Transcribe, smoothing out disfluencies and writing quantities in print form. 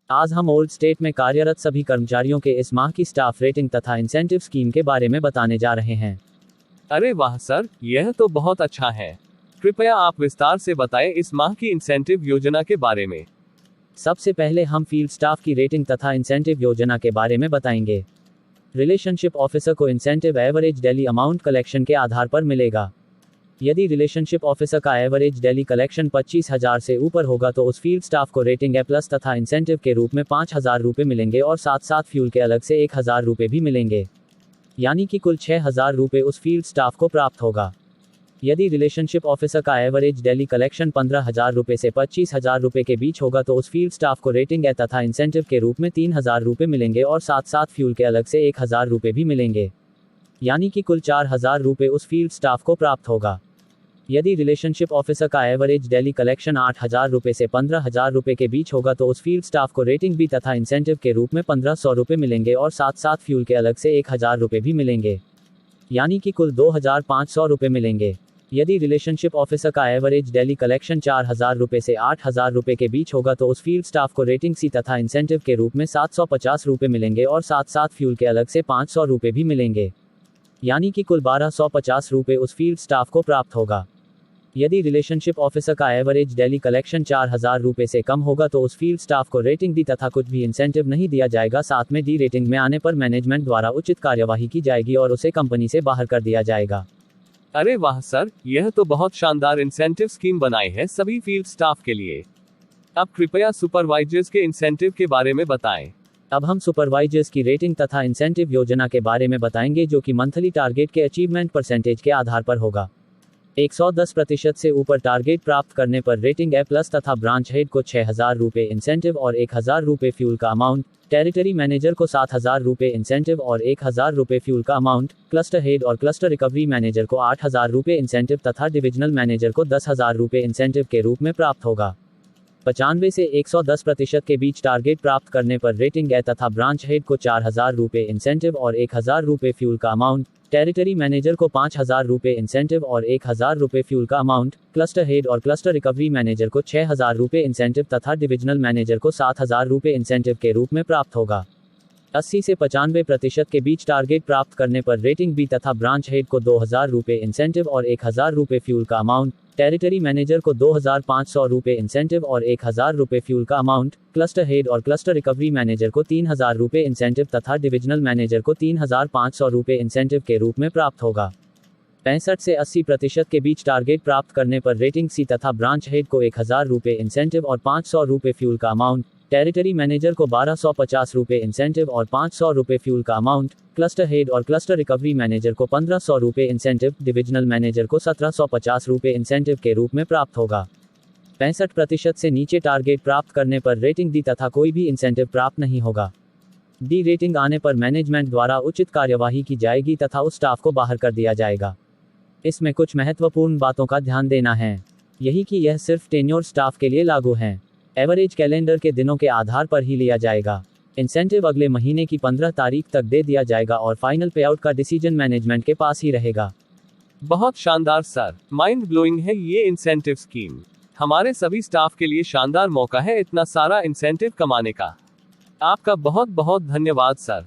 आज हम old state में कार्यरत सभी कर्मचारियों के इस माह की स्टाफ रेटिंग तथा इंसेंटिव स्कीम के बारे में बताने जा रहे हैं। अरे वाह सर, यह तो बहुत अच्छा है। कृपया आप विस्तार से बताएं इस माह की इंसेंटिव योजना के बारे में। सबसे पहले हम फील्ड स्टाफ की रेटिंग तथा इंसेंटिव योजना के बारे में बताएंगे। रिलेशनशिप ऑफिसर को incentive average daily amount collection के आधार पर मिलेगा। यदि रिलेशनशिप ऑफिसर का एवरेज डेली कलेक्शन 25,000 से ऊपर होगा तो उस फील्ड स्टाफ को रेटिंग ए प्लस तथा इंसेंटिव के रूप में 5,000 रुपये मिलेंगे और साथ साथ फ्यूल के अलग से 1,000 रुपये भी मिलेंगे, यानी कि कुल 6,000 रुपये उस फील्ड स्टाफ को प्राप्त होगा। यदि रिलेशनशिप ऑफिसर का एवरेज डेली कलेक्शन 15,000 रुपये से 25,000 रुपये के बीच होगा तो उस फील्ड स्टाफ को रेटिंग ए तथा इंसेंटिव के रूप में 3,000 रुपये मिलेंगे और साथ साथ फ्यूल के अलग से 1,000 रुपये भी मिलेंगे, यानी कि कुल 4,000 रुपये उस फील्ड स्टाफ को प्राप्त होगा। यदि रिलेशनशिप ऑफिसर का एवरेज डेली कलेक्शन 8,000 रुपये से 15,000 रुपये के बीच होगा तो उस फील्ड स्टाफ को रेटिंग बी तथा इंसेंटिव के रूप में 1,500 रुपये मिलेंगे और साथ साथ फ्यूल के अलग से 1,000 रुपये भी मिलेंगे, यानी कि कुल 2,500 रुपये मिलेंगे। यदि रिलेशनशिप ऑफिसर का एवरेज डेली कलेक्शन 4,000 रुपये से 8,000 रुपये के बीच होगा तो उस फील्ड स्टाफ को रेटिंग सी तथा इंसेंटिव के रूप में 750 रुपये मिलेंगे और साथ साथ फ्यूल के अलग से 500 रुपये भी मिलेंगे, यानी कि कुल 1,250 रुपये उस फील्ड स्टाफ को प्राप्त होगा। यदि रिलेशनशिप ऑफिसर का एवरेज डेली कलेक्शन 4,000 रुपये से कम होगा तो उस फील्ड स्टाफ को रेटिंग डी तथा कुछ भी इंसेंटिव नहीं दिया जाएगा। साथ में डी रेटिंग में आने पर मैनेजमेंट द्वारा उचित कार्यवाही की जाएगी और उसे कंपनी से बाहर कर दिया जाएगा। अरे वाह सर, यह तो बहुत शानदार इंसेंटिव स्कीम बनाई है सभी फील्ड स्टाफ के लिए। अब कृपया सुपरवाइजर्स के इंसेंटिव के बारे में बताएं। अब हम सुपरवाइजर्स की रेटिंग तथा इंसेंटिव योजना के बारे में बताएंगे, जो कि मंथली टारगेट के अचीवमेंट परसेंटेज के आधार पर होगा। 110% से ऊपर टारगेट प्राप्त करने पर रेटिंग ए प्लस तथा ब्रांच हेड को 6,000 रुपये इंसेंटिव और 1,000 रुपये फ्यूल का अमाउंट, टेरिटरी मैनेजर को 7,000 रुपये इंसेंटिव और 1,000 रुपये फ्यूल का अमाउंट, क्लस्टर हेड और क्लस्टर रिकवरी मैनेजर को 8,000 रुपये इंसेंटिव तथा डिविजनल मैनेजर को 10,000 रुपये इंसेंटिव के रूप में प्राप्त होगा। 95 से 110% के बीच टारगेट प्राप्त करने पर रेटिंग ए तथा ब्रांच हेड को 4,000 रुपये इंसेंटिव और 1,000 रुपये फ्यूल का अमाउंट, टेरिटरी मैनेजर को 5,000 रुपये इंसेंटिव और 1,000 रुपये फ्यूल का अमाउंट, क्लस्टर हेड और क्लस्टर रिकवरी मैनेजर को 6,000 रुपये इंसेंटिव तथा डिविजनल मैनेजर को 7,000 रुपये इंसेंटिव के रूप में प्राप्त होगा। 80 से 95% के बीच टारगेट प्राप्त करने पर रेटिंग बी तथा ब्रांच हेड को 2,000 रुपये इंसेंटिव और 1,000 रुपये फ्यूल का अमाउंट, टेरिटरी मैनेजर को 2,500 रुपये इंसेंटिव और 1,000 रुपये फ्यूल का अमाउंट, क्लस्टर हेड और क्लस्टर रिकवरी मैनेजर को 3,000 रुपये इंसेंटिव तथा डिविजनल मैनेजर को 3,500 रुपये इंसेंटिव के रूप में प्राप्त होगा। 65 से 80% के बीच टारगेट प्राप्त करने पर रेटिंग सी तथा ब्रांच हेड को 1,000 रुपये इंसेंटिव और 500 रुपये फ्यूल का अमाउंट, टेरिटरी मैनेजर को 1,250 रुपये इंसेंटिव और 500 रुपये फ्यूल का अमाउंट, क्लस्टर हेड और क्लस्टर रिकवरी मैनेजर को 1,500 रुपये इंसेंटिव, डिविजनल मैनेजर को 1,750 रुपये इंसेंटिव के रूप में प्राप्त होगा। 65% से नीचे टारगेट प्राप्त करने पर रेटिंग डी तथा कोई भी इंसेंटिव प्राप्त नहीं होगा। डी रेटिंग आने पर मैनेजमेंट द्वारा उचित कार्यवाही की जाएगी तथा उस स्टाफ को बाहर कर दिया जाएगा। इसमें कुछ महत्वपूर्ण बातों का ध्यान देना है, यही कि यह सिर्फ टेन्योर स्टाफ के लिए लागू है। एवरेज कैलेंडर के दिनों के आधार पर ही लिया जाएगा। इंसेंटिव अगले महीने की 15 तारीख तक दे दिया जाएगा और फाइनल पे आउट का डिसीजन मैनेजमेंट के पास ही रहेगा। बहुत शानदार सर, माइंड ब्लोइंग है ये इंसेंटिव स्कीम। हमारे सभी स्टाफ के लिए शानदार मौका है इतना सारा इंसेंटिव कमाने का। आपका बहुत बहुत धन्यवाद सर।